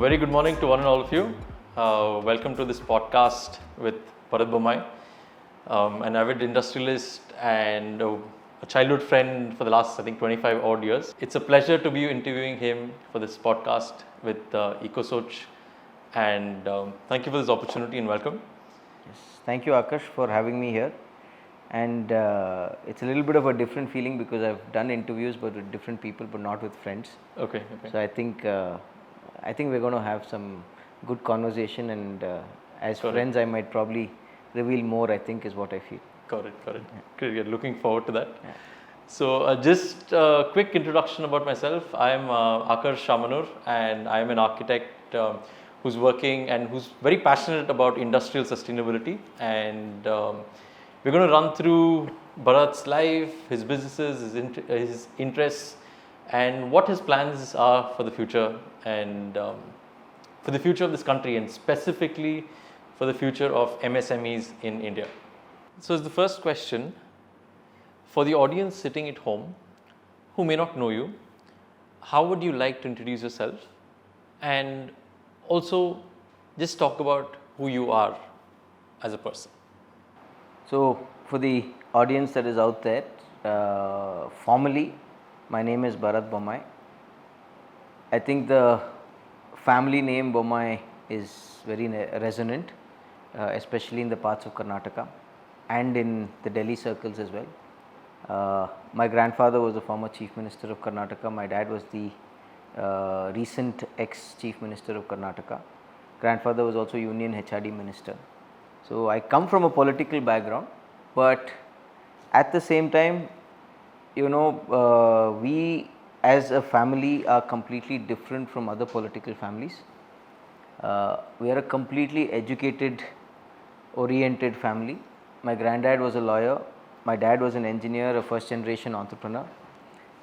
very good morning to one and all of you. Welcome to this podcast with Bharath Bommai, an avid industrialist and a childhood friend for the last, I think, 25 odd years. It's a pleasure to be interviewing him for this podcast with EcoSoch, and thank you for this opportunity and welcome. Yes, thank you, Aakarsh, for having me here. And it's a little bit of a different feeling because I've done interviews but with different people, but not with friends. Okay. So I think we're going to have some good conversation, and as friends, I might probably reveal more, I think, is what I feel. Correct. Great. We are looking forward to that. Yeah. So just a quick introduction about myself. I am Aakarsh Shamanur, and I am an architect who's working and who's very passionate about industrial sustainability. And we're going to run through Bharath's life, his businesses, his interests, and what his plans are for the future, and for the future of this country, and specifically for the future of MSMEs in India. So as the first question, for the audience sitting at home who may not know you, how would you like to introduce yourself, and also just talk about who you are as a person? So for the audience that is out there, formally, my name is Bharath Bommai. I think the family name Bommai is very resonant, especially in the parts of Karnataka and in the Delhi circles as well. My grandfather was the former Chief Minister of Karnataka. My dad was the recent ex-Chief Minister of Karnataka. Grandfather was also Union HRD Minister. So I come from a political background, but at the same time, we as a family are completely different from other political families. We are a completely educated, oriented family. My granddad was a lawyer. My dad was an engineer, a first generation entrepreneur.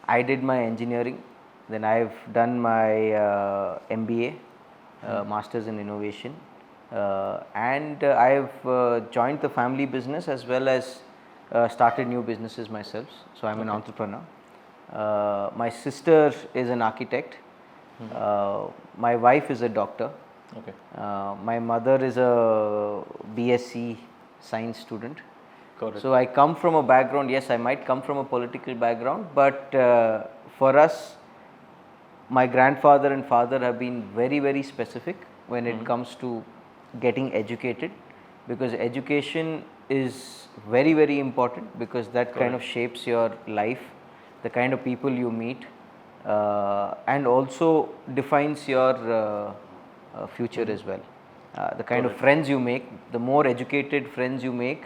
I did my engineering. Then I've done my MBA, Masters in Innovation. And I've joined the family business as well as started new businesses myself. So I'm an entrepreneur. My sister is an architect. My wife is a doctor. Okay. My mother is a BSc science student. Got it. So I come from a background, yes, I might come from a political background, but for us, my grandfather and father have been very, very specific when it comes to getting educated, because education is very, very important, because that kind of shapes your life, the kind of people you meet, and also defines your future as well. The kind of friends you make, the more educated friends you make,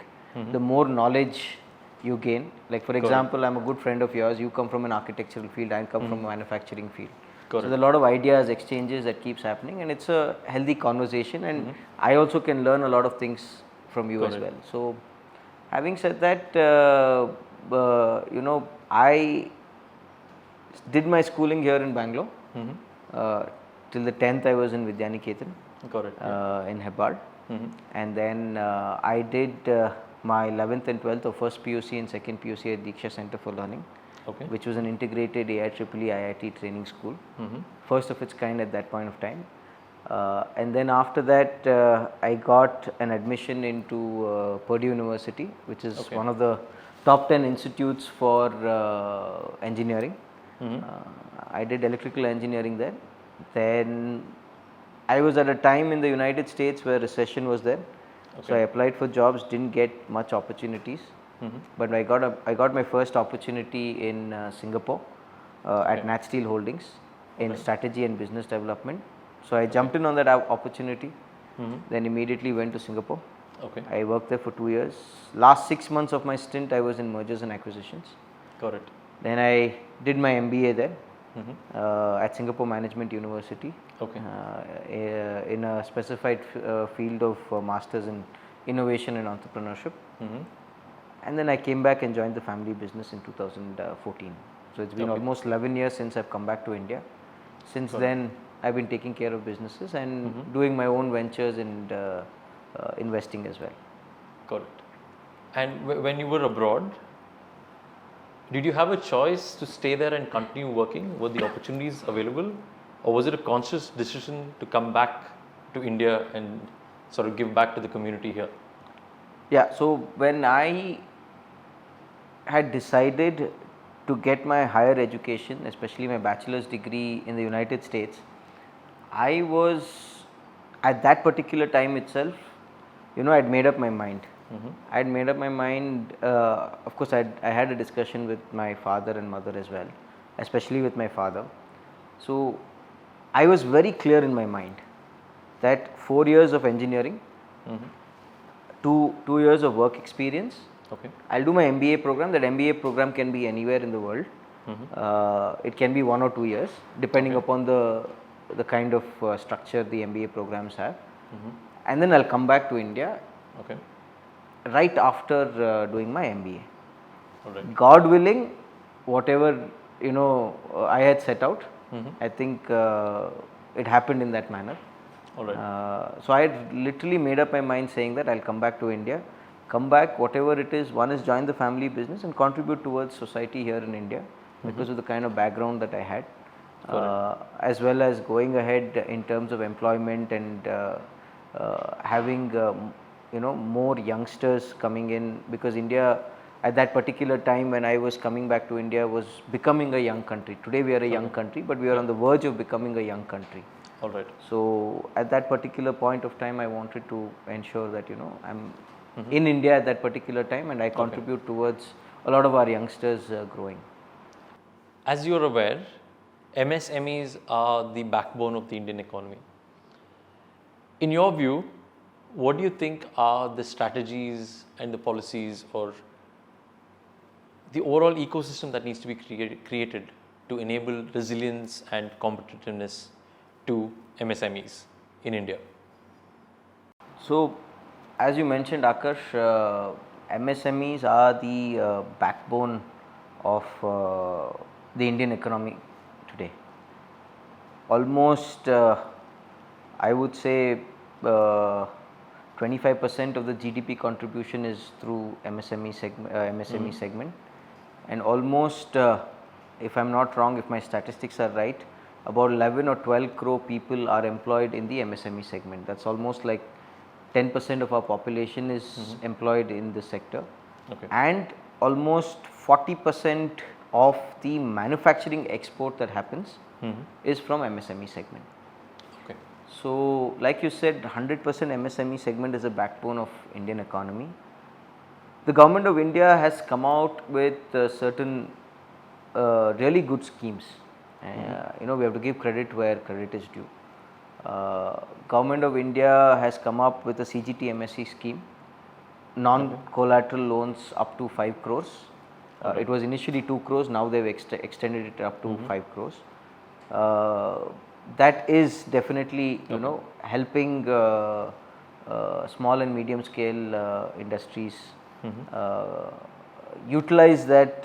the more knowledge you gain. Like for example, I'm a good friend of yours, you come from an architectural field, I come from a manufacturing field. So there are a lot of ideas, exchanges that keeps happening, and it's a healthy conversation, and I also can learn a lot of things from you as well. So having said that, I did my schooling here in Bangalore. Till the 10th I was in Vidyaniketan in Hebbad. And then I did my 11th and 12th, or first PUC and second PUC at Diksha Center for Learning, which was an integrated AIEEE IIT training school, first of its kind at that point of time. And then after that, I got an admission into Purdue University, which is one of the top 10 institutes for engineering. I did electrical engineering there. Then I was at a time in the United States where recession was there. So I applied for jobs, didn't get much opportunities. But I got my first opportunity in Singapore at Nat Steel Holdings in strategy and business development. So I jumped in on that opportunity, then immediately went to Singapore. I worked there for 2 years. Last 6 months of my stint, I was in mergers and acquisitions. Got it. Then I did my MBA there at Singapore Management University in a specified field of Masters in Innovation and Entrepreneurship. And then I came back and joined the family business in 2014. So it's been almost 11 years since I've come back to India. Since then, I've been taking care of businesses and doing my own ventures and investing as well. Got it. And when you were abroad, did you have a choice to stay there and continue working? Were the opportunities available? or was it a conscious decision to come back to India and sort of give back to the community here? Yeah, so when I had decided to get my higher education, especially my bachelor's degree in the United States, I was at that particular time itself, I had made up my mind. I had made up my mind. Of course, I had a discussion with my father and mother as well, especially with my father. So I was very clear in my mind that 4 years of engineering, 2 years of work experience. Okay. I'll do my MBA program. That MBA program can be anywhere in the world. It can be 1 or 2 years, depending upon the kind of structure the MBA programs have. And then I'll come back to India. Okay. Right after doing my MBA. All right. God willing, whatever I had set out, I think it happened in that manner. All right. So I had literally made up my mind saying that I'll come back to India, come back, whatever it is. One is join the family business and contribute towards society here in India because of the kind of background that I had, as well as going ahead in terms of employment and having more youngsters coming in, because India at that particular time when I was coming back to India was becoming a young country. Today we are a young country, but we are on the verge of becoming a young country. All right. So at that particular point of time, I wanted to ensure that I'm in India at that particular time, and I contribute towards a lot of our youngsters growing. As you are aware, MSMEs are the backbone of the Indian economy. In your view, what do you think are the strategies and the policies or the overall ecosystem that needs to be created to enable resilience and competitiveness to MSMEs in India? So, as you mentioned, Aakarsh, MSMEs are the backbone of the Indian economy today. Almost, I would say, 25% of the GDP contribution is through MSME segment, and almost, if I'm not wrong, if my statistics are right, about 11 or 12 crore people are employed in the MSME segment. That's almost like 10% of our population is employed in this sector, and almost 40% of the manufacturing export that happens is from MSME segment. So, like you said, 100% MSME segment is a backbone of Indian economy. The government of India has come out with certain really good schemes. We have to give credit where credit is due. Government of India has come up with a CGT MSE scheme, non-collateral loans up to 5 crores. It was initially 2 crores, now they have extended it up to 5 crores. That is definitely helping small and medium scale industries utilize that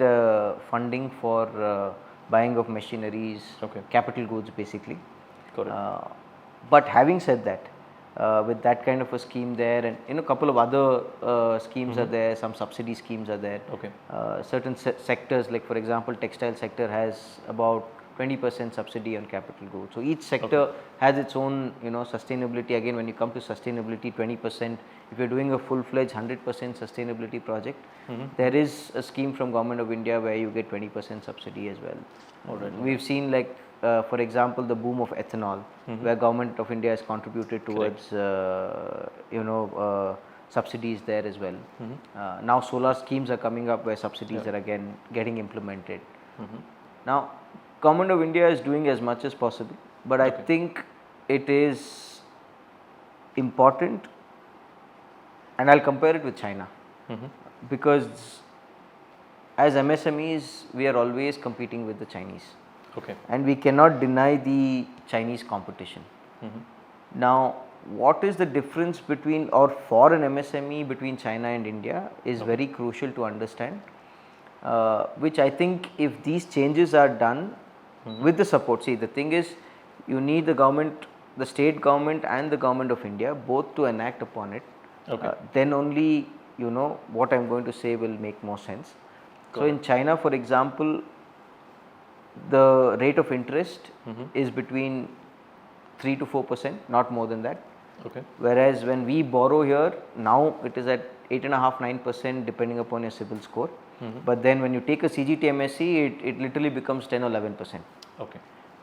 funding for buying of machineries, capital goods basically. But having said that, with that kind of a scheme there, and a couple of other schemes are there, some subsidy schemes are there. Certain sectors, like for example textile sector has about 20% subsidy on capital goods. So each sector has its own sustainability. Again, when you come to sustainability, 20%, if you are doing a full-fledged 100% sustainability project, there is a scheme from Government of India where you get 20% subsidy as well. We have seen, like for example, the boom of ethanol, where Government of India has contributed towards subsidies there as well. Now solar schemes are coming up where subsidies are again getting implemented. Now Government of India is doing as much as possible, but I think it is important, and I'll compare it with China, because as MSMEs we are always competing with the Chinese, and we cannot deny the Chinese competition. Now, what is the difference between, or for an MSME, between China and India is very crucial to understand, which I think if these changes are done with the support, see, the thing is, you need the government, the state government and the Government of India both to enact upon it, then only what I am going to say will make more sense. So in China, for example, the rate of interest is between 3 to 4%, not more than that. Okay. Whereas when we borrow here, now it is at 8.5-9% depending upon your CIBIL score. But then when you take a CGT MSc, it literally becomes 10 or 11%. Okay.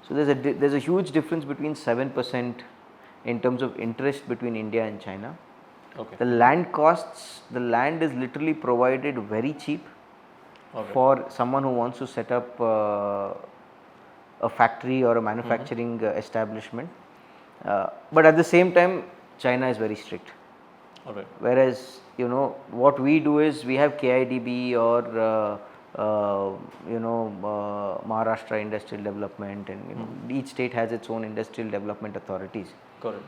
So there's a huge difference between 7% in terms of interest between India and China. Okay. The land costs, the land is literally provided very cheap for someone who wants to set up a factory or a manufacturing establishment. But at the same time, China is very strict. Alright. Whereas, what we do is we have KIDB or Maharashtra Industrial Development, and each state has its own industrial development authorities. Correct.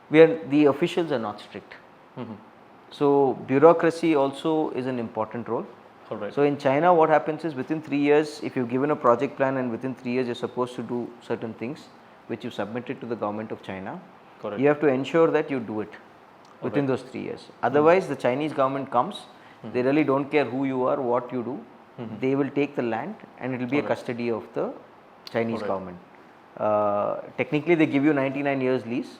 The officials are not strict. So bureaucracy also is an important role. Alright. So in China, what happens is within 3 years, if you've given a project plan and within 3 years you're supposed to do certain things which you submitted to the government of China, Correct. you have to ensure that you do it within those 3 years. Otherwise, the Chinese government comes, they really don't care who you are, what you do. They will take the land and it will be a custody of the Chinese government. Technically, they give you 99 years lease,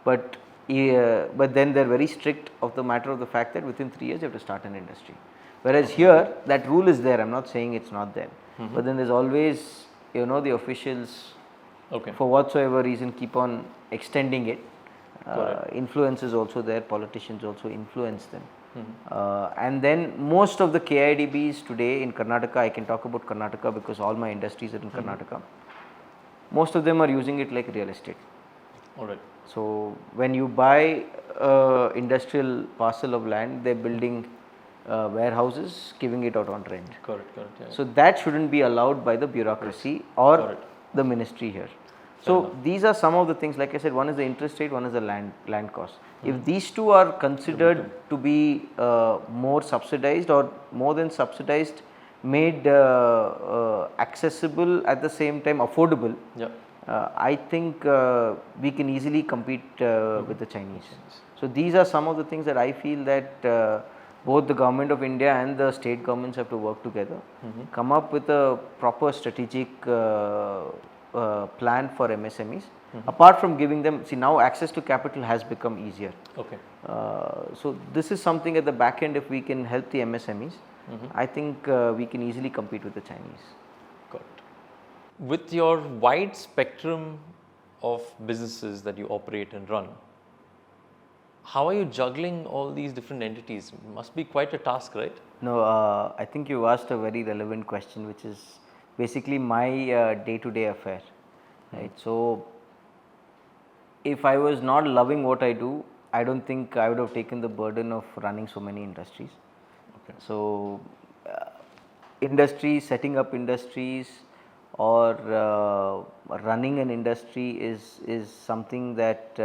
but then they're very strict of the matter of the fact that within 3 years you have to start an industry. Whereas here, that rule is there. I'm not saying it's not there, but then there's always, the officials, for whatsoever reason, keep on extending it. Influence is also there. Politicians also influence them. And then most of the KIDBs today in Karnataka, I can talk about Karnataka because all my industries are in Karnataka. Most of them are using it like real estate. Alright. So when you buy a industrial parcel of land, they're building warehouses, giving it out on rent. Correct. Yeah. So that shouldn't be allowed by the bureaucracy or the ministry here. So these are some of the things. Like I said, one is the interest rate, one is the land cost. If these two are considered to be more subsidized or more than subsidized, made accessible at the same time affordable, I think we can easily compete with the Chinese. So these are some of the things that I feel that both the government of India and the state governments have to work together, come up with a proper strategic plan for MSMEs. Apart from giving them, now access to capital has become easier. So this is something at the back end. If we can help the MSMEs, I think we can easily compete with the Chinese. Got it. With your wide spectrum of businesses that you operate and run, how are you juggling all these different entities? It must be quite a task, right? No, I think you asked a very relevant question, which is basically my day-to-day affair, right? So if I was not loving what I do, I don't think I would have taken the burden of running so many industries. So setting up industries or running an industry is something that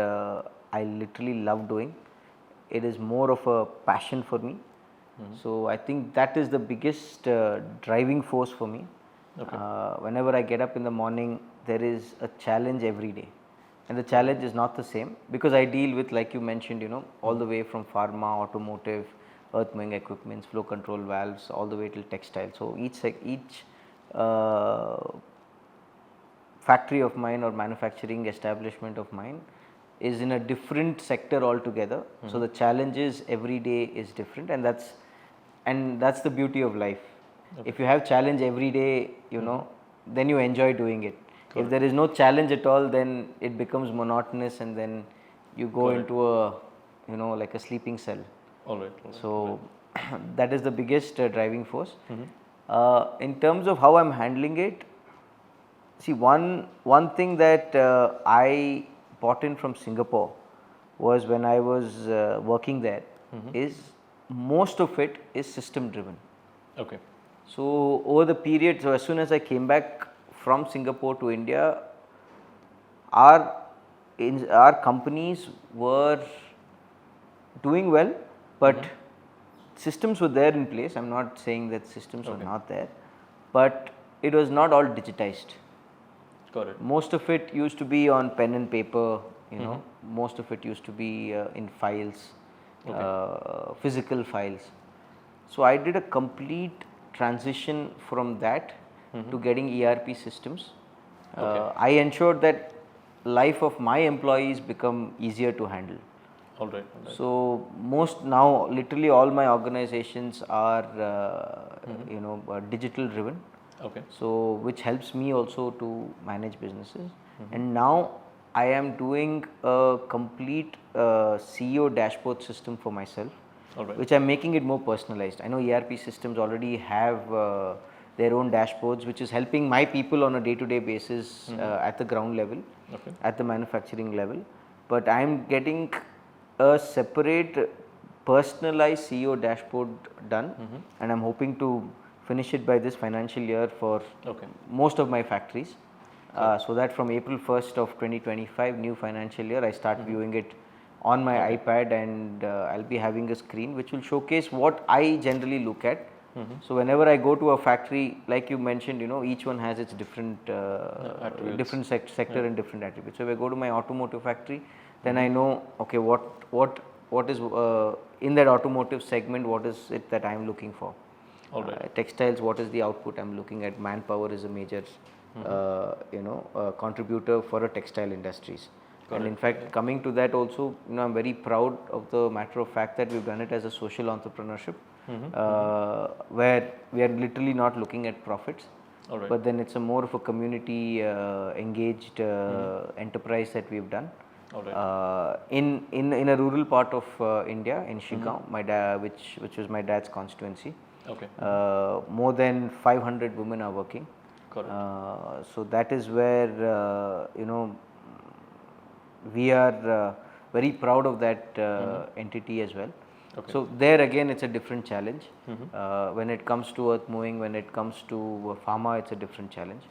I literally love doing. It is more of a passion for me. So I think that is the biggest driving force for me. Whenever I get up in the morning, there is a challenge every day, and the challenge is not the same because I deal with, like you mentioned, all the way from pharma, automotive, earth moving equipments, flow control valves, all the way till textile. So each factory of mine or manufacturing establishment of mine is in a different sector altogether. So the challenges every day is different, and that's the beauty of life. If you have challenge every day, then you enjoy doing it. If there is no challenge at all, then it becomes monotonous, and then you go into a like a sleeping cell. Alright. So that is the biggest driving force. In terms of how I'm handling it, see, one thing that I bought in from Singapore was when I was working there is most of it is system driven. So over the period, so as soon as I came back from Singapore to India, our companies were doing well, but systems were there in place. I'm not saying that systems were not there, but it was not all digitized. Got it. Most of it used to be on pen and paper, most of it used to be in files, physical files. So I did a complete transition from that to getting ERP systems. I ensured that life of my employees become easier to handle. All right. So most now, literally all my organizations are digital driven. Okay. So which helps me also to manage businesses. And now I am doing a complete CEO dashboard system for myself, which I'm making it more personalized. I know ERP systems already have their own dashboards, which is helping my people on a day-to-day basis at the ground level, at the manufacturing level. But I'm getting a separate personalized CEO dashboard done, and I'm hoping to finish it by this financial year for most of my factories. So that from April 1st of 2025, new financial year, I start viewing it on my iPad, and I'll be having a screen which will showcase what I generally look at. So whenever I go to a factory, like you mentioned, each one has its different sector and different attributes. So if I go to my automotive factory, then I know, okay, what is in that automotive segment, what is it that I am looking for. Textiles, what is the output I'm looking at. Manpower is a major contributor for a textile industries. And in fact, coming to that also, I'm very proud of the matter of fact that we've done it as a social entrepreneurship, where we are literally not looking at profits, but then it's a more of a community engaged enterprise that we've done. In a rural part of India, in Shiggaon, my dad, which was my dad's constituency. More than 500 women are working. So that is where we are very proud of that entity as well. So there again, it's a different challenge. When it comes to earth moving, when it comes to pharma, it's a different challenge.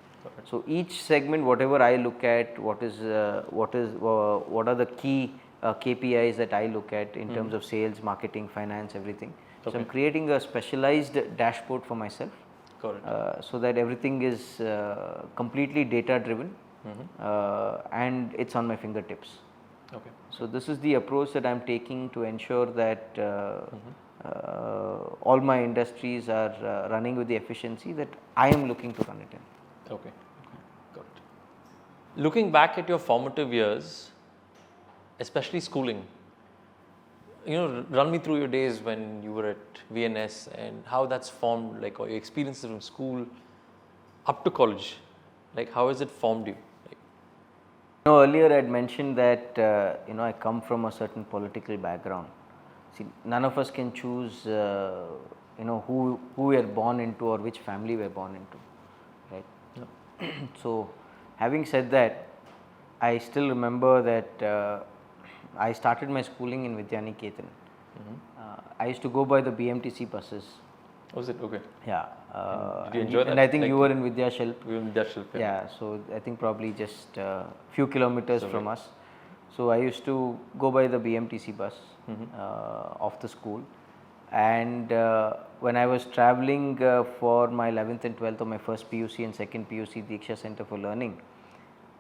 So each segment, whatever I look at, what are the key KPIs that I look at in terms of sales, marketing, finance, everything. So I'm creating a specialized dashboard for myself, so that everything is completely data driven, and it's on my fingertips. So this is the approach that I'm taking to ensure that all my industries are running with the efficiency that I am looking to run it in. Got it. Looking back at your formative years, especially schooling, run me through your days when you were at VNS and how that's formed, like, or your experiences from school up to college. Like, how has it formed you? Earlier I had mentioned that I come from a certain political background. See, none of us can choose who we are born into or which family we are born into, right? So having said that, I still remember that I started my schooling in Vidyaniketan. I used to go by the BMTC buses. Was it? Okay. Yeah. Did you enjoy that? And I think you were in Vidyashilp. We were in Vidyashilp. Yeah. So I think probably just a few kilometers from us. So I used to go by the BMTC bus of the school. And when I was traveling for my 11th and 12th of my first PUC and second PUC Diksha Center for Learning,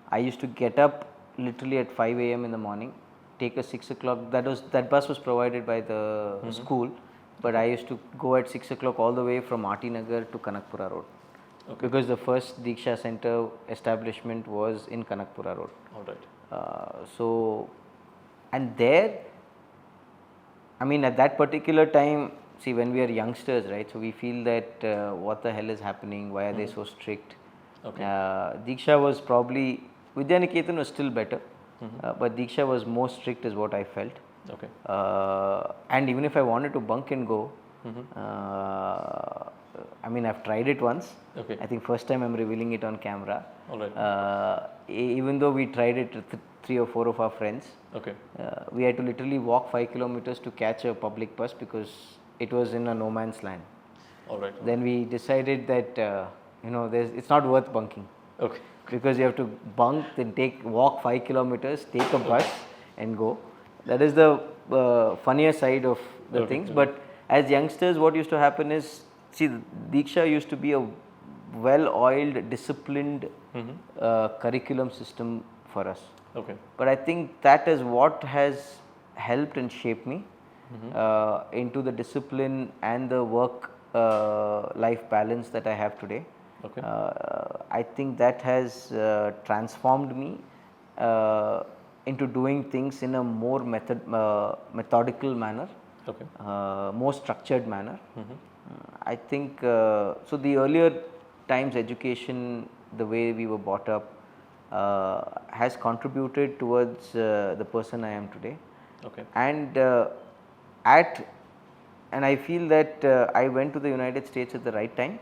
I used to get up literally at 5 a.m. in the morning, take a 6 o'clock. That bus was provided by the school, but I used to go at 6 o'clock all the way from Aarti Nagar to Kanakpura Road, because the first Diksha Center establishment was in Kanakpura Road. All right. So, and there, I mean, at that particular time, see, when we are youngsters, right? So we feel that what the hell is happening? Why are they so strict? Diksha was probably, Vidyaniketan was still better, but Diksha was more strict is what I felt. And even if I wanted to bunk and go, I mean, I've tried it once. I think first time I'm revealing it on camera. Even though we tried it with 3 or 4 of our friends, we had to literally walk 5 kilometers to catch a public bus because it was in a no man's land. Then we decided that it's not worth bunking. Because you have to bunk, then walk 5 kilometers, take a bus and go. That is the funnier side of the things. But as youngsters, what used to happen is, see, Diksha used to be a well-oiled, disciplined curriculum system for us. But I think that is what has helped and shaped me into the discipline and the work-life balance that I have today. Okay. I think that has transformed me into doing things in a more methodical manner, Okay. more structured manner. I think so. The earlier times education, the way we were brought up, has contributed towards the person I am today. Okay. And and I feel that I went to the United States at the right time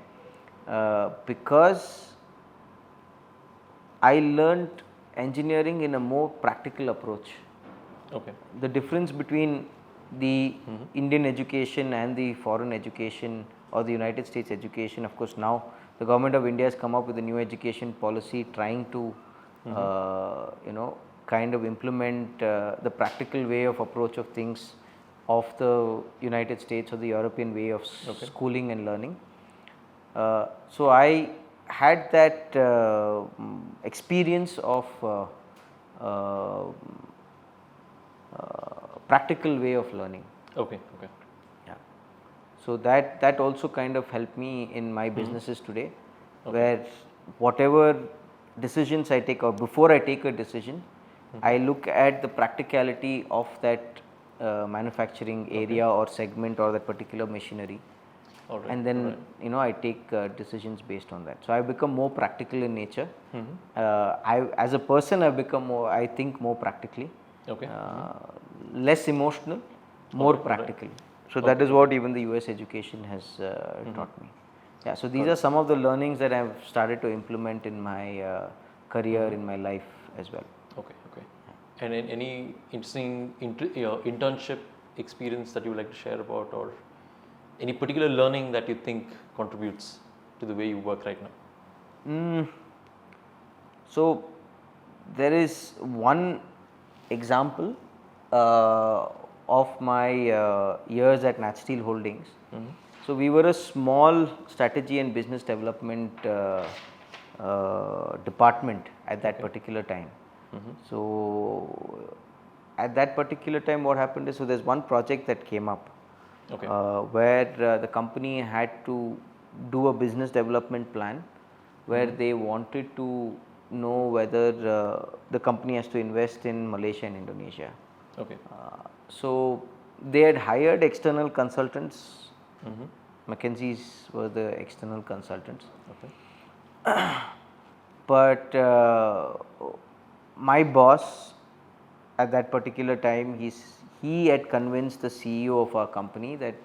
because I learned engineering in a more practical approach. Okay. The difference between the Indian education and the foreign education or the United States education, of course, now the government of India has come up with a new education policy trying to kind of implement the practical way of approach of things of the United States or the European way of schooling and learning. So I had that experience of practical way of learning. Okay. Okay. Yeah. So that also kind of helped me in my businesses today, where whatever decisions I take, or before I take a decision, I look at the practicality of that manufacturing area or segment or that particular machinery. Alright. And then I take decisions based on that. So I become more practical in nature. I, as a person, I've become more, I think more practically. Okay. Less emotional, more practical. So that is what even the US education has taught me. Yeah. So these are some of the learnings that I've started to implement in my career, in my life as well. Okay. Okay. And any interesting internship experience that you would like to share about, or any particular learning that you think contributes to the way you work right now? So there is one example of my years at Nat Steel Holdings. So we were a small strategy and business development department at that particular time. So at that particular time, what happened is, so there's one project that came up. Okay. Where the company had to do a business development plan, where they wanted to know whether the company has to invest in Malaysia and Indonesia. Okay. So they had hired external consultants. McKinsey's were the external consultants. Okay. But my boss at that particular time, he had convinced the CEO of our company that,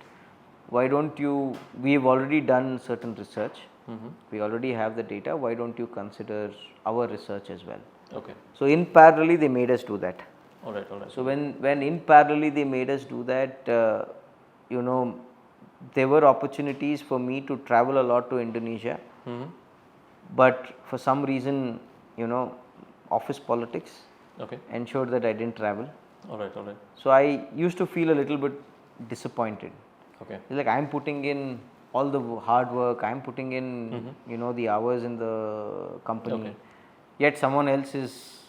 why don't you, we have already done certain research, we already have the data, why don't you consider our research as well? Okay. So in parallel they made us do that. All right. All right. So when in parallel they made us do that, there were opportunities for me to travel a lot to Indonesia, but for some reason, office politics ensured that I didn't travel. All right. All right. So I used to feel a little bit disappointed. Okay. It's like I'm putting in all the hard work, I'm putting in the hours in the company, yet someone else is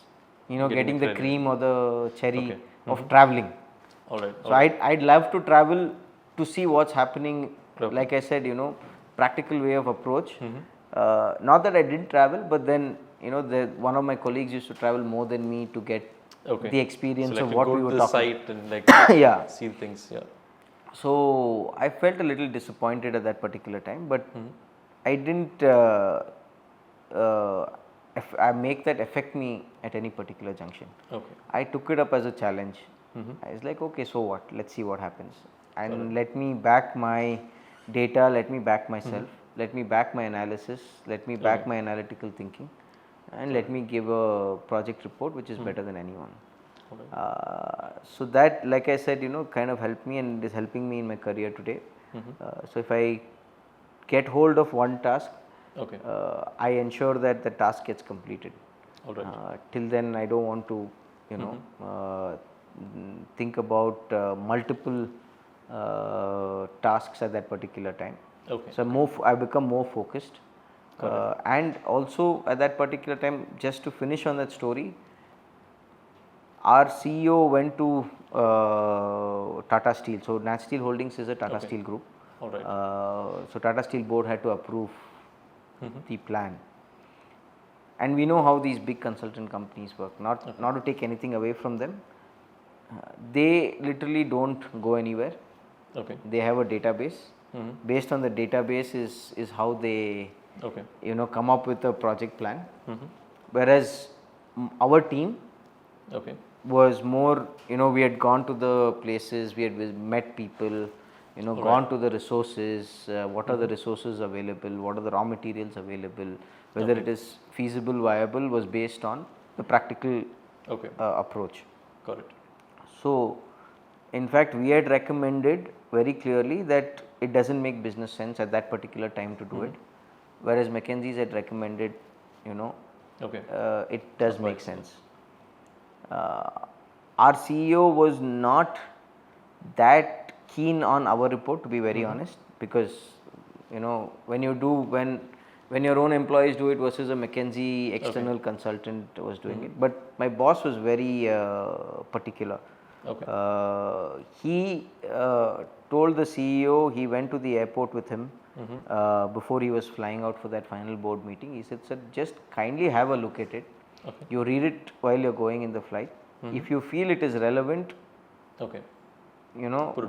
getting the cream or the cherry of traveling. All right. So I'd love to travel to see what's happening. Like I said, practical way of approach. Not that I didn't travel, but then one of my colleagues used to travel more than me to get the experience so like of what we were talking. Site and see things. Yeah. So I felt a little disappointed at that particular time, but I didn't I make that affect me at any particular junction. Okay. I took it up as a challenge. I was like, okay, so what? Let's see what happens, and let me back my data, let me back myself, let me back my analysis, let me back my analytical thinking, and let me give a project report which is better than anyone. So that, like I said, kind of helped me and is helping me in my career today. So if I get hold of one task, I ensure that the task gets completed. All right. Till then, I don't want to, think about multiple tasks at that particular time. Okay. So I become more focused, and also at that particular time, just to finish on that story, our CEO went to Tata Steel. So Nat Steel Holdings is a Tata Steel group. All right. So Tata Steel board had to approve the plan. And we know how these big consultant companies work. Not to take anything away from them, they literally don't go anywhere. Okay. They have a database. Based on the database is how they come up with a project plan. Whereas our team was more, we had gone to the places, we had met people, gone to the resources, what are the resources available, what are the raw materials available, whether it is feasible, viable, was based on the practical approach. Got it. So, in fact, we had recommended very clearly that it doesn't make business sense at that particular time to do it, whereas McKinsey's had recommended, it does make sense. Our CEO was not that keen on our report, to be very honest, because when your own employees do it versus a McKinsey external consultant was doing it. But my boss was very particular. He told the CEO, he went to the airport with him before he was flying out for that final board meeting. He said, "Sir, just kindly have a look at it. You read it while you're going in the flight. If you feel it is relevant, put it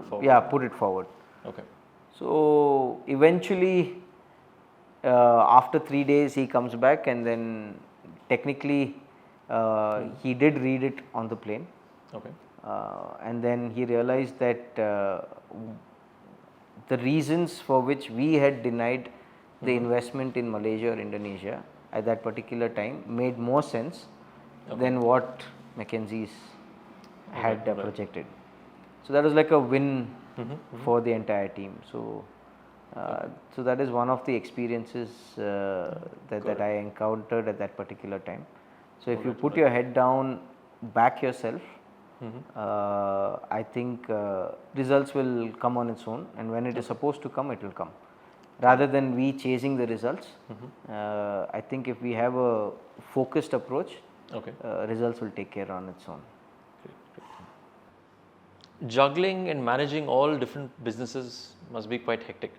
forward. Put it forward." So eventually, after 3 days, he comes back, and then technically he did read it on the plane. And then he realized that the reasons for which we had denied the investment in Malaysia or Indonesia at that particular time made more sense than what McKinsey's had projected. So that was like a win for the entire team. So so that is one of the experiences that I encountered at that particular time. So if you put your head down, back yourself, I think results will come on its own, and when it is supposed to come, it will come. Rather than we chasing the results, I think if we have a focused approach, results will take care on its own. Juggling and managing all different businesses must be quite hectic.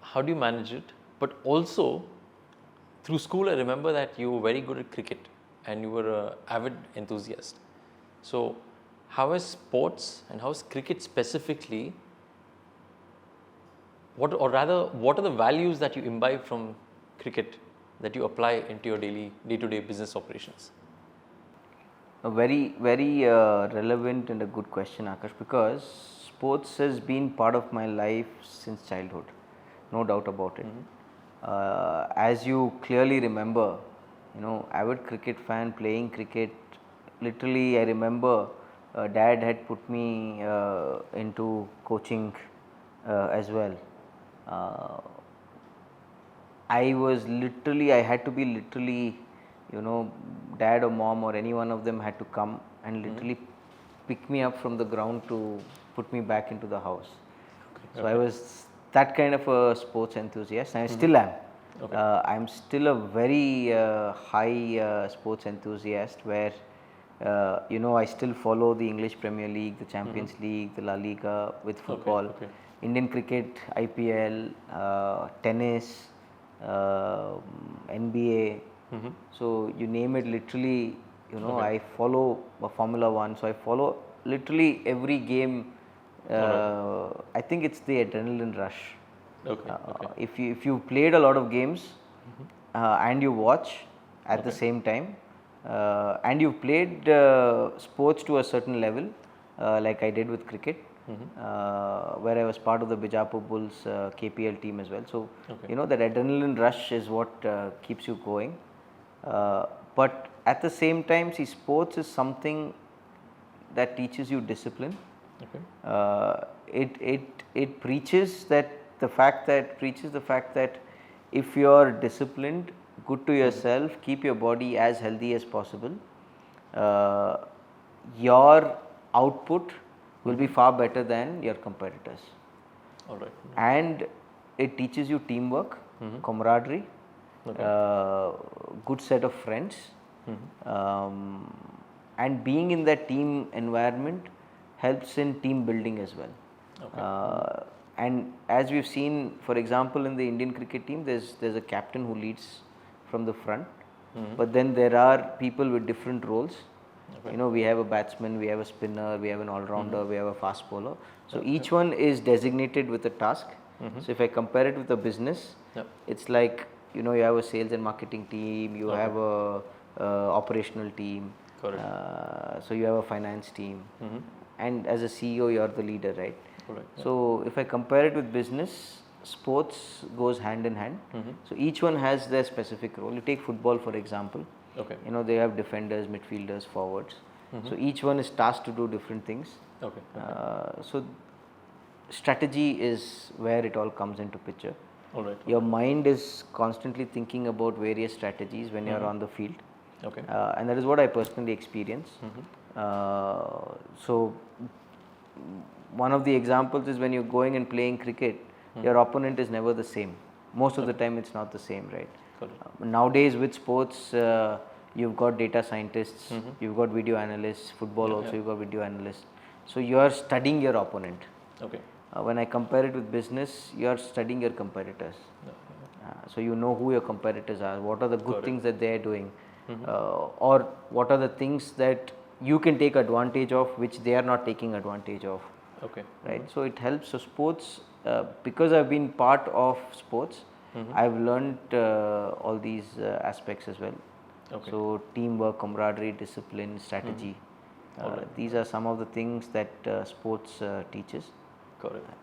How do you manage it? But also, through school, I remember that you were very good at cricket and you were an avid enthusiast. So, how is sports and how is cricket specifically, what are the values that you imbibe from cricket that you apply into your day-to-day business operations? A very, very relevant and a good question, Aakarsh, because sports has been part of my life since childhood, no doubt about it. As you clearly remember, avid cricket fan, playing cricket, literally I remember dad had put me into coaching as well. I had to be literally, dad or mom or any one of them had to come and literally pick me up from the ground to put me back into the house. So I was that kind of a sports enthusiast, and I still am. I'm still a very high sports enthusiast where, I still follow the English Premier League, the Champions League, the La Liga with football, Indian cricket, IPL, tennis, NBA. So you name it, literally, I follow Formula 1. So I follow literally every game. I think it's the adrenaline rush. If you played a lot of games and you watch at the same time, and you played sports to a certain level, like I did with cricket, where I was part of the Bijapur Bulls KPL team as well. So that adrenaline rush is what keeps you going. But at the same time, see, sports is something that teaches you discipline. It preaches the fact that if you are disciplined, good to yourself, keep your body as healthy as possible, your output will be far better than your competitors. And it teaches you teamwork, camaraderie, good set of friends, and being in that team environment helps in team building as well. and as we've seen, for example, in the Indian cricket team, there's a captain who leads from the front, but then there are people with different roles. You know, we have a batsman, we have a spinner, we have an all-rounder, we have a fast bowler. So each one is designated with a task. So if I compare it with a business, it's like, you know, you have a sales and marketing team, you have a operational team, so you have a finance team, and as a CEO, you are the leader, right? So if I compare it with business, sports goes hand in hand. So each one has their specific role. You take football, for example. You know, they have defenders, midfielders, forwards. So each one is tasked to do different things. So strategy is where it all comes into picture. Your mind is constantly thinking about various strategies when you are on the field. And that is what I personally experience. So one of the examples is when you're going and playing cricket, your opponent is never the same. Most of the time it's not the same, right? Nowadays with sports, you've got data scientists, you've got video analysts, football also you've got video analysts. So you are studying your opponent. When I compare it with business, you are studying your competitors. So you know who your competitors are, what are the good things that they are doing, or what are the things that you can take advantage of which they are not taking advantage of. Right? So it helps. So sports, because I've been part of sports, I've learned all these aspects as well. So teamwork, camaraderie, discipline, strategy. These are some of the things that sports teaches.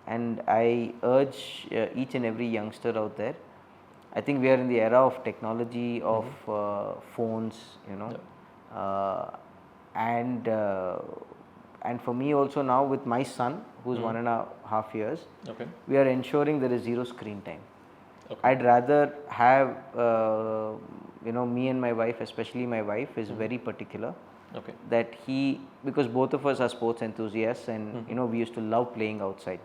And I urge each and every youngster out there. I think we are in the era of technology, of phones, you know, and for me also now with my son, who's 1.5 years, we are ensuring there is zero screen time. I'd rather have, you know, me and my wife, especially my wife, is very particular that because both of us are sports enthusiasts, and you know, we used to love playing outside.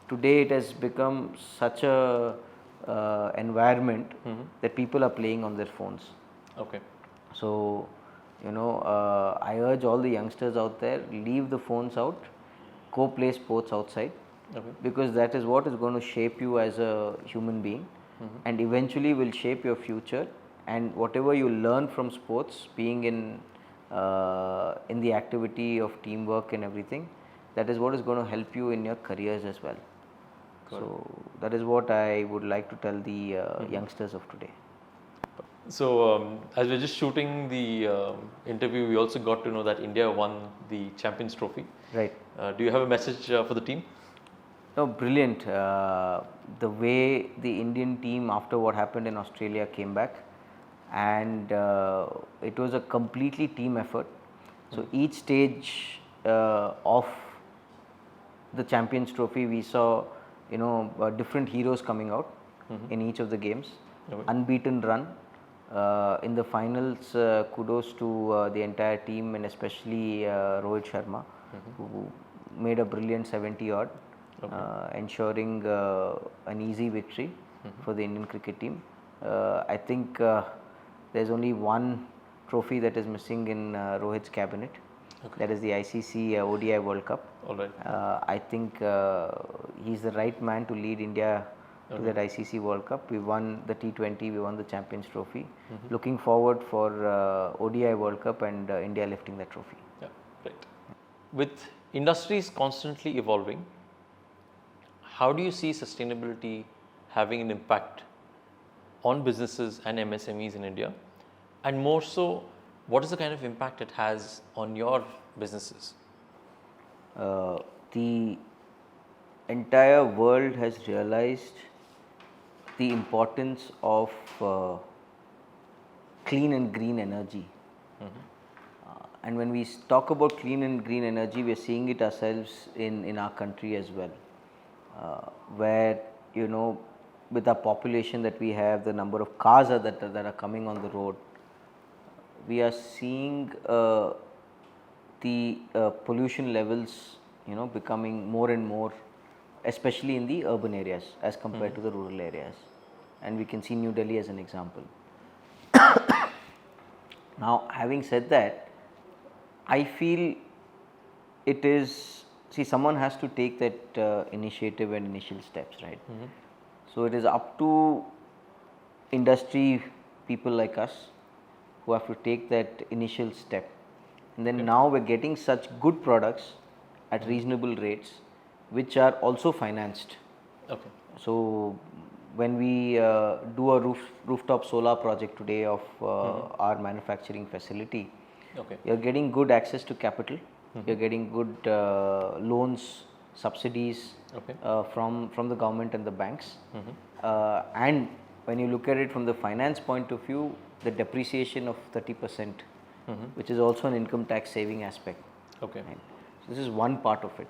Today it has become such a environment that people are playing on their phones. So, you know, I urge all the youngsters out there, leave the phones out, go play sports outside, because that is what is going to shape you as a human being, and eventually will shape your future. And whatever you learn from sports, being in the activity of teamwork and everything, that is what is going to help you in your careers as well. So that is what I would like to tell the youngsters of today. So as we're just shooting the interview, we also got to know that India won the Champions Trophy. Right. Do you have a message for the team? No, brilliant. The way the Indian team, after what happened in Australia, came back, and it was a completely team effort. So each stage of the Champions Trophy, we saw, you know, different heroes coming out in each of the games. Unbeaten run. In the finals, kudos to the entire team, and especially Rohit Sharma, who made a brilliant 70 odd, ensuring an easy victory for the Indian cricket team. I think there's only one trophy that is missing in Rohit's cabinet. That is the ICC ODI World Cup. I think he's the right man to lead India to that ICC World Cup. We won the T20, we won the Champions Trophy. Looking forward for ODI World Cup and India lifting that trophy. With industries constantly evolving, how do you see sustainability having an impact on businesses and MSMEs in India? And more so, what is the kind of impact it has on your businesses? The entire world has realized the importance of clean and green energy. And when we talk about clean and green energy, we are seeing it ourselves in our country as well, where, you know, with the population that we have, the number of cars that are coming on the road, we are seeing the pollution levels, you know, becoming more and more, especially in the urban areas as compared to the rural areas. And we can see New Delhi as an example. Now, having said that, I feel it is see, someone has to take that initiative and initial steps, right? So it is up to industry people like us who have to take that initial step. And then now we're getting such good products at reasonable rates, which are also financed. Okay. So when we do a rooftop solar project today of our manufacturing facility, you're getting good access to capital, you're getting good loans, subsidies from the government and the banks. And when you look at it from the finance point of view, the depreciation of 30%, which is also an income tax saving aspect. Okay. Right? So this is one part of it.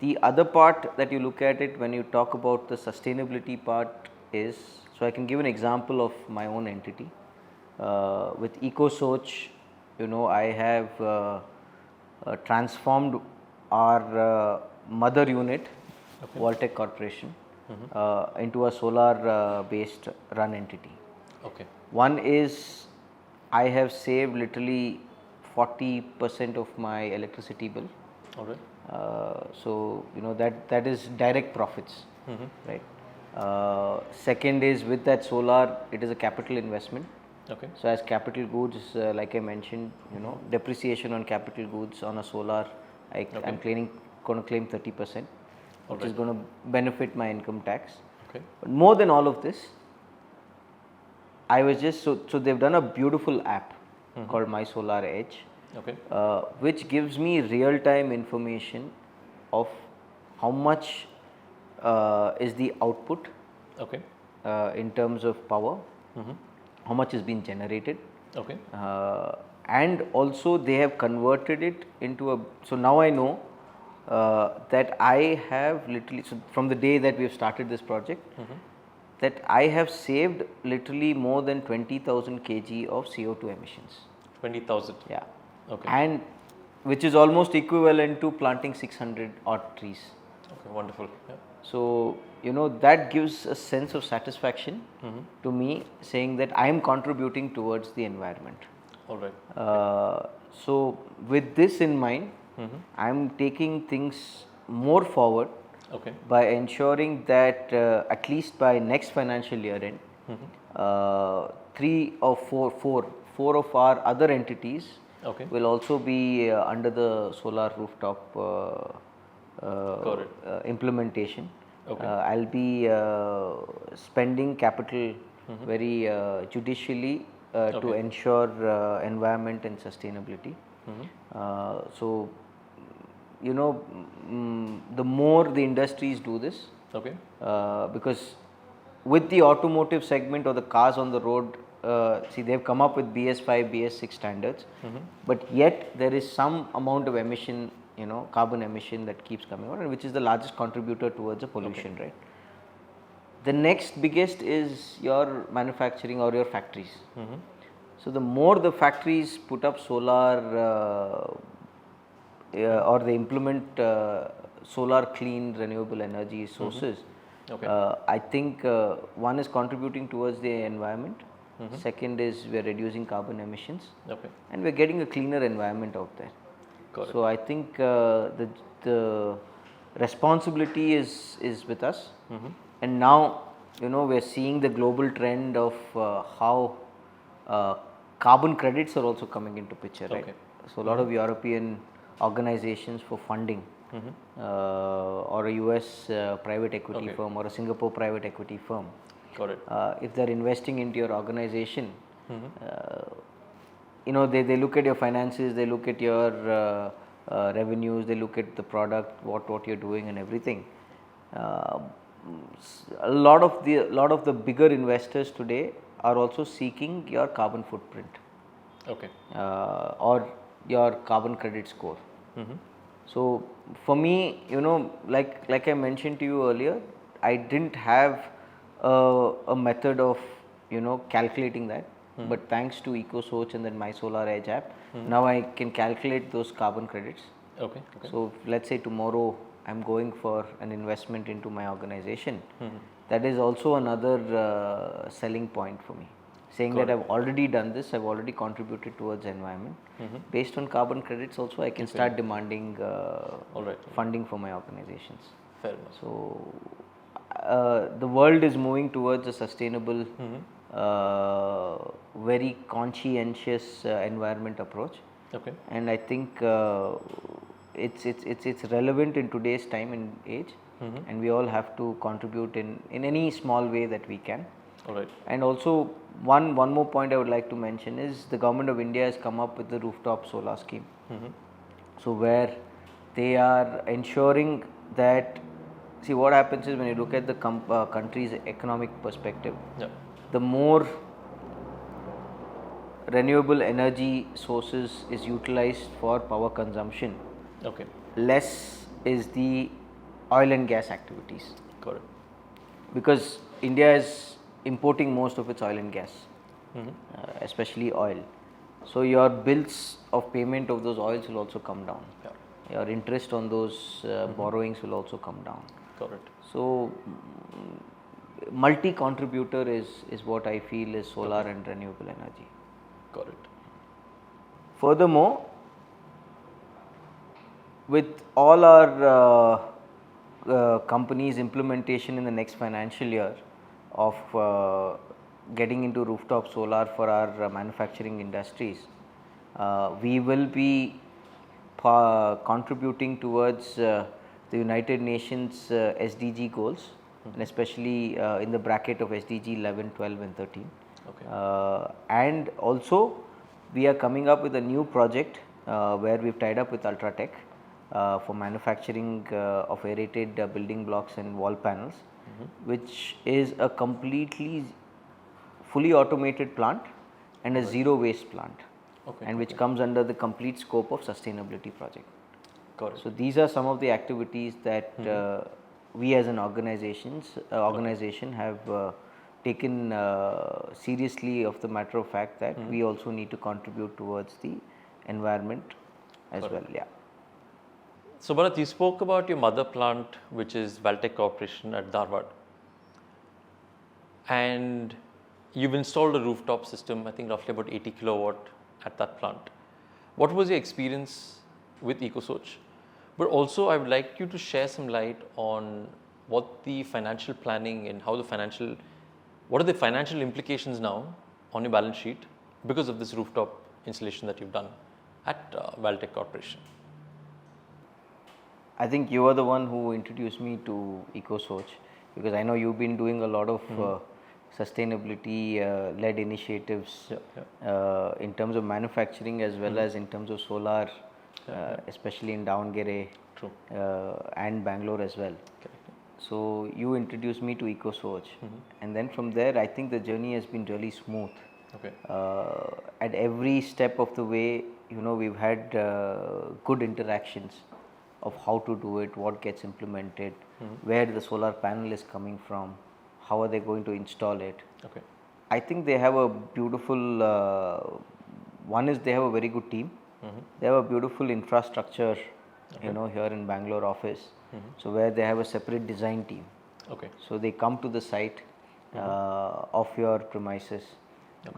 The other part that you look at it when you talk about the sustainability part is, so I can give an example of my own entity. With EcoSoch, I have transformed our mother unit, Voltec Corporation, into a solar-based run entity. Okay. One is I have saved literally 40% of my electricity bill. All right. So that is direct profits, right? Second is with that solar, it is a capital investment. Okay. So as capital goods, like I mentioned, depreciation on capital goods on a solar, I'm going to claim 30%, which is going to benefit my income tax. Okay. But more than all of this, I was just so they've done a beautiful app called My Solar Edge. Okay. Which gives me real-time information of how much is the output in terms of power, how much is being generated, and also they have converted it into a, so now I know that I have literally, so from the day that we have started this project, that I have saved literally more than 20,000 kg of CO2 emissions. 20,000? Yeah. Okay. And which is almost equivalent to planting 600 odd trees. Okay, wonderful. Yeah. So, that gives a sense of satisfaction to me, saying that I am contributing towards the environment. All right. So, with this in mind, I am taking things more forward by ensuring that at least by next financial year end, 3 or 4 of our other entities will also be under the solar rooftop implementation. I'll be spending capital very judicially to ensure environment and sustainability. So, the more the industries do this, because with the automotive segment or the cars on the road, see, they've come up with BS5, BS6 standards, but yet there is some amount of emission, carbon emission that keeps coming out, and which is the largest contributor towards the pollution, right? The next biggest is your manufacturing or your factories. So the more the factories put up solar or they implement solar clean renewable energy sources, I think one is contributing towards the environment. Second is we are reducing carbon emissions, and we are getting a cleaner environment out there. So I think the responsibility is with us, and now we are seeing the global trend of how carbon credits are also coming into picture, right? So a lot of European organizations for funding, or a US private equity firm or a Singapore private equity firm. If they're investing into your organization, they look at your finances, they look at your revenues, they look at the product, what you're doing and everything. A lot of the bigger investors today are also seeking your carbon footprint, or your carbon credit score. So for me, like I mentioned to you earlier, I didn't have a method of calculating that, but thanks to EcoSoch and then My Solar Edge app, now I can calculate those carbon credits. So let's say tomorrow I'm going for an investment into my organization, that is also another selling point for me, saying that I've already done this, I've already contributed towards environment. Based on carbon credits also, I can start demanding funding for my organizations. Fair enough. So the world is moving towards a sustainable, very conscientious environment approach. Okay. And I think it's relevant in today's time and age, and we all have to contribute in any small way that we can. All right. And also one more point I would like to mention is the government of India has come up with the rooftop solar scheme. So where they are ensuring that, see what happens is when you look at the country's economic perspective, the more renewable energy sources is utilized for power consumption, less is the oil and gas activities. Correct. Because India is importing most of its oil and gas, especially oil. So your bills of payment of those oils will also come down. Your interest on those borrowings will also come down. Correct. So multi-contributor is what I feel is solar and renewable energy. Got it. Furthermore, with all our companies' implementation in the next financial year of getting into rooftop solar for our manufacturing industries, we will be contributing towards the United Nations SDG goals, and especially in the bracket of SDG 11, 12 and 13. And also we are coming up with a new project where we've tied up with Ultratech for manufacturing of aerated building blocks and wall panels, which is a completely fully automated plant and a zero waste plant, and which comes under the complete scope of sustainability project. So these are some of the activities that we as an organization have taken seriously of the matter of fact that we also need to contribute towards the environment as well. Yeah. So Bharath, you spoke about your mother plant, which is Valtech Corporation at Dharwad, and you've installed a rooftop system, I think roughly about 80 kilowatt at that plant. What was your experience with EcoSoch? But also I would like you to share some light on what the financial planning and what are the financial implications now on your balance sheet because of this rooftop installation that you've done at Valtech Corporation. I think you are the one who introduced me to EcoSoch, because I know you've been doing a lot of sustainability led initiatives in terms of manufacturing as well as in terms of solar, especially in Davangere and Bangalore as well. So you introduced me to EcoSoch, and then from there I think the journey has been really smooth. At every step of the way, we've had good interactions of how to do it, what gets implemented, where the solar panel is coming from, how are they going to install it. I think they have a beautiful, one is they have a very good team, they have a beautiful infrastructure, here in Bangalore office, so where they have a separate design team. So they come to the site of your premises,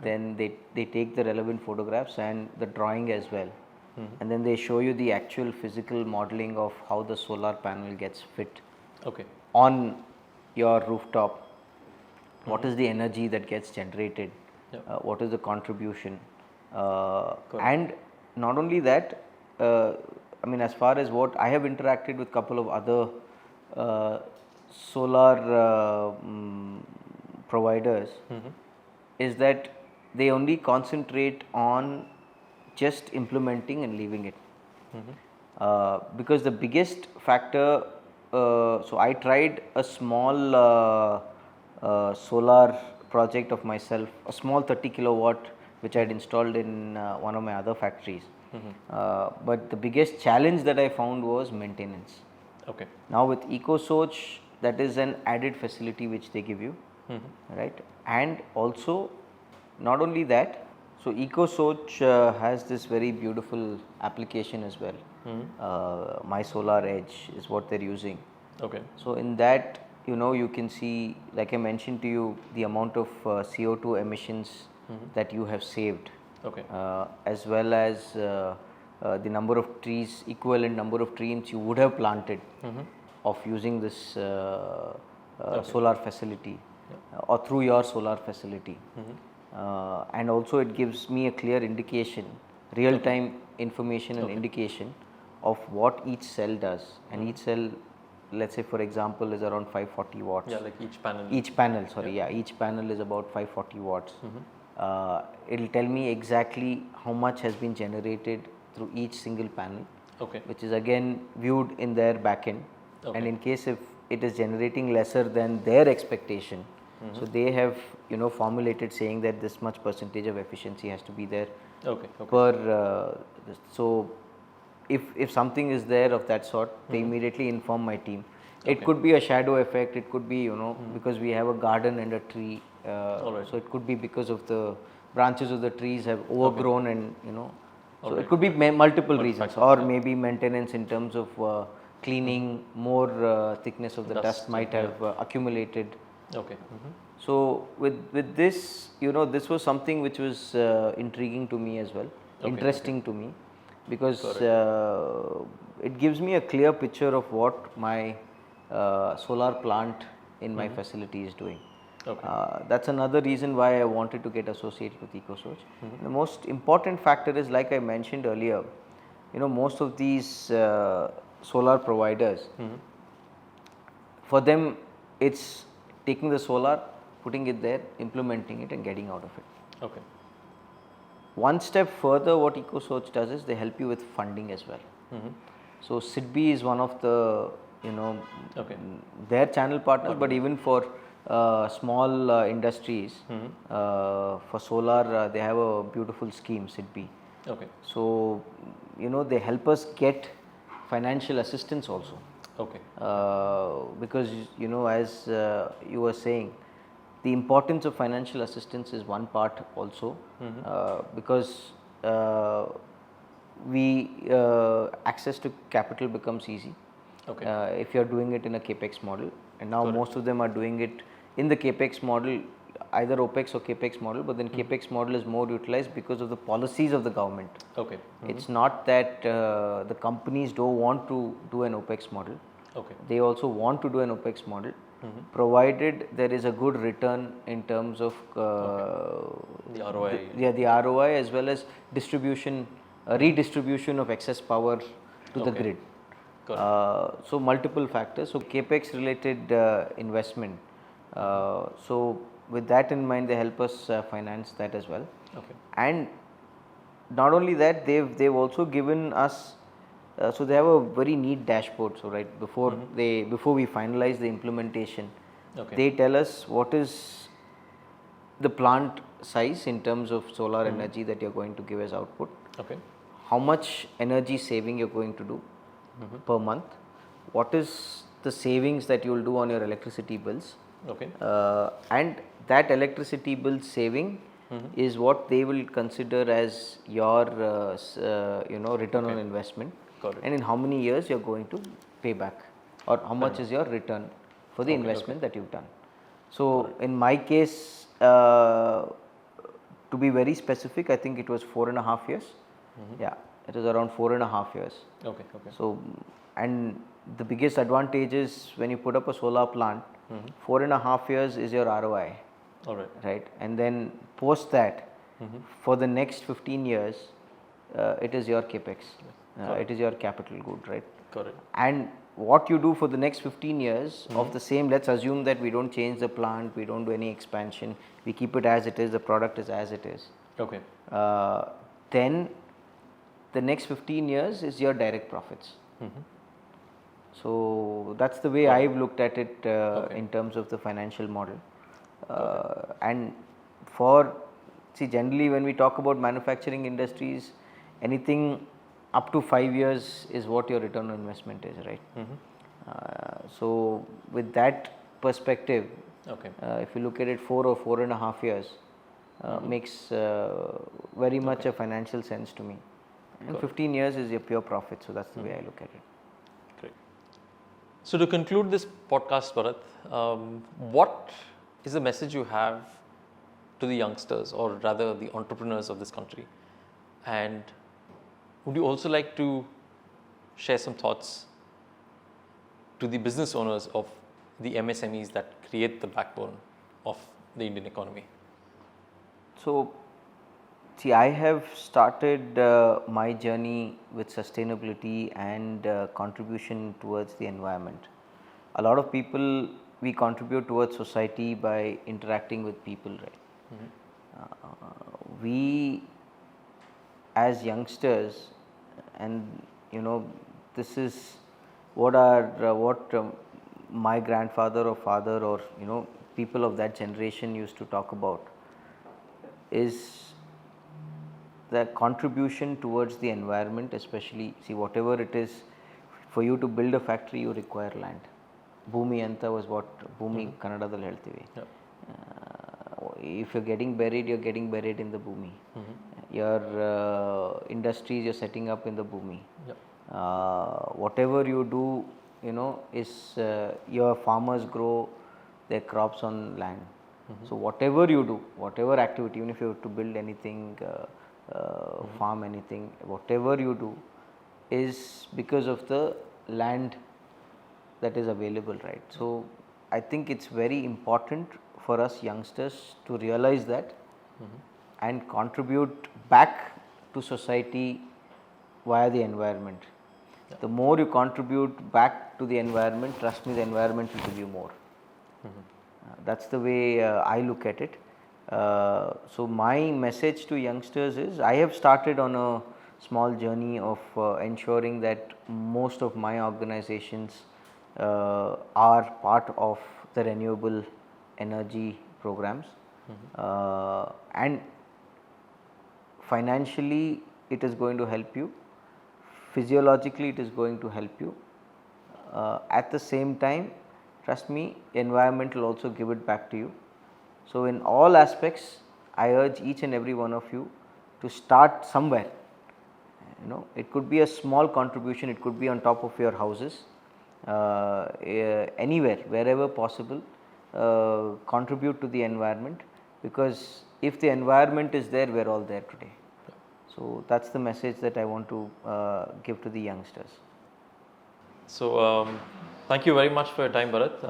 then they take the relevant photographs and the drawing as well. And then they show you the actual physical modeling of how the solar panel gets fit on your rooftop. What is the energy that gets generated? What is the contribution? And not only that, as far as what I have interacted with a couple of other solar providers, is that they only concentrate on just implementing and leaving it. Because the biggest factor, so I tried a small solar project of myself, a small 30 kilowatt which I had installed in one of my other factories. But the biggest challenge that I found was maintenance. Now with EcoSoch, that is an added facility which they give you, right? And also, not only that, so EcoSoch has this very beautiful application as well. My Solar Edge is what they're using. So in that, you can see, like I mentioned to you, the amount of CO2 emissions that you have saved, Okay. as well as the number of trees, equivalent number of trees you would have planted of using this solar facility or through your solar facility. And also it gives me a clear indication, real time information and indication of what each cell does, and each cell, let's say for example, is around 540 watts. Yeah, like each panel. Each panel, sorry, each panel is about 540 watts. It will tell me exactly how much has been generated through each single panel, which is again viewed in their backend. And in case if it is generating lesser than their expectation, so they have formulated saying that this much percentage of efficiency has to be there per. So if something is there of that sort, they immediately inform my team. It could be a shadow effect, it could be because we have a garden and a tree, so it could be because of the branches of the trees have overgrown and so it could be multiple reasons, or maybe maintenance in terms of cleaning, more thickness of the dust might have accumulated. So with this, this was something which was intriguing to me as well, interesting to me, because it gives me a clear picture of what my solar plant in my facility is doing. That's another reason why I wanted to get associated with EcoSoch. The most important factor is, like I mentioned earlier, most of these solar providers, for them it's taking the solar, putting it there, implementing it and getting out of it. One step further, what EcoSoch does is they help you with funding as well. So SIDBI is one of the their channel partners, but even for small industries, for solar, they have a beautiful scheme, SIDBI. So they help us get financial assistance also. Because as you were saying, the importance of financial assistance is one part also, because access to capital becomes easy if you are doing it in a capex model, and now most of them are doing it in the capex model, either OPEX or capex model, but then capex model is more utilized because of the policies of the government. It's not that the companies don't want to do an OPEX model. They also want to do an OPEX model, provided there is a good return in terms of the ROI. The ROI, as well as distribution, redistribution of excess power to the grid. So multiple factors. So capex related investment. So with that in mind, they help us finance that as well. And not only that, they've also given us. So they have a very neat dashboard. So before we finalize the implementation, they tell us what is the plant size in terms of solar energy that you're going to give as output. How much energy saving you're going to do per month. What is the savings that you will do on your electricity bills. And that electricity bill saving is what they will consider as your return on investment. And in how many years you are going to pay back, or how much is your return for the investment that you've done. So in my case, to be very specific, I think it was 4.5 years. Yeah, it was around 4.5 years. So, and the biggest advantage is when you put up a solar plant, 4.5 years is your ROI. Right, and then post that, for the next 15 years, it is your capex. It is your capital good, right? And what you do for the next 15 years of the same, let's assume that we don't change the plant, we don't do any expansion, we keep it as it is, the product is as it is. Then the next 15 years is your direct profits. So that's the way I've looked at it in terms of the financial model. And generally when we talk about manufacturing industries, anything up to 5 years is what your return on investment is, right? So with that perspective, if you look at it 4 or 4.5 years, makes very much a financial sense to me. And 15 years is your pure profit, so that's the way I look at it. Great. So to conclude this podcast, Bharath, what is the message you have to the youngsters, or rather the entrepreneurs of this country? And would you also like to share some thoughts to the business owners of the MSMEs that create the backbone of the Indian economy? So, see, I have started my journey with sustainability and contribution towards the environment. A lot of people, we contribute towards society by interacting with people, right? We as youngsters, and this is what my grandfather or father, or people of that generation used to talk about, is the contribution towards the environment. Especially, see, whatever it is, for you to build a factory you require land. Bhumi anta was what Bhumi Kannadadalli ಹೇಳ್ತೀವಿ. If you're getting buried in the Bhumi. Your industries you're setting up in the Bhumi. Whatever you do, is your farmers grow their crops on land. So whatever you do, whatever activity, even if you have to build anything, farm anything, whatever you do is because of the land that is available, right? So I think it's very important for us youngsters to realize that and contribute back to society via the environment. The more you contribute back to the environment, trust me, the environment will give you more. That's the way I look at it. So my message to youngsters is, I have started on a small journey of ensuring that most of my organizations are part of the renewable energy programs, and financially it is going to help you, physiologically it is going to help you, at the same time, trust me, environment will also give it back to you. So in all aspects, I urge each and every one of you to start somewhere. It could be a small contribution, it could be on top of your houses, anywhere, wherever possible, contribute to the environment, because if the environment is there, we are all there today. So that's the message that I want to give to the youngsters. So thank you very much for your time, Bharath.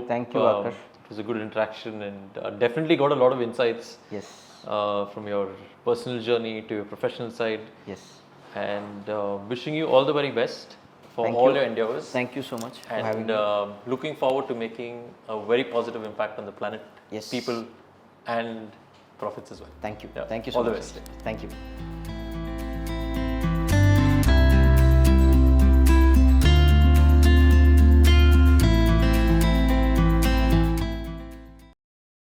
Thank you, Aakarsh. It was a good interaction, and definitely got a lot of insights. Yes. From your personal journey to your professional side. Yes. And wishing you all the very best for all your endeavors. Thank you so much for and having me. Looking forward to making a very positive impact on the planet, Yes. people, and profits as well. Thank you. Yeah. Thank you so all much. All the best. Thank you.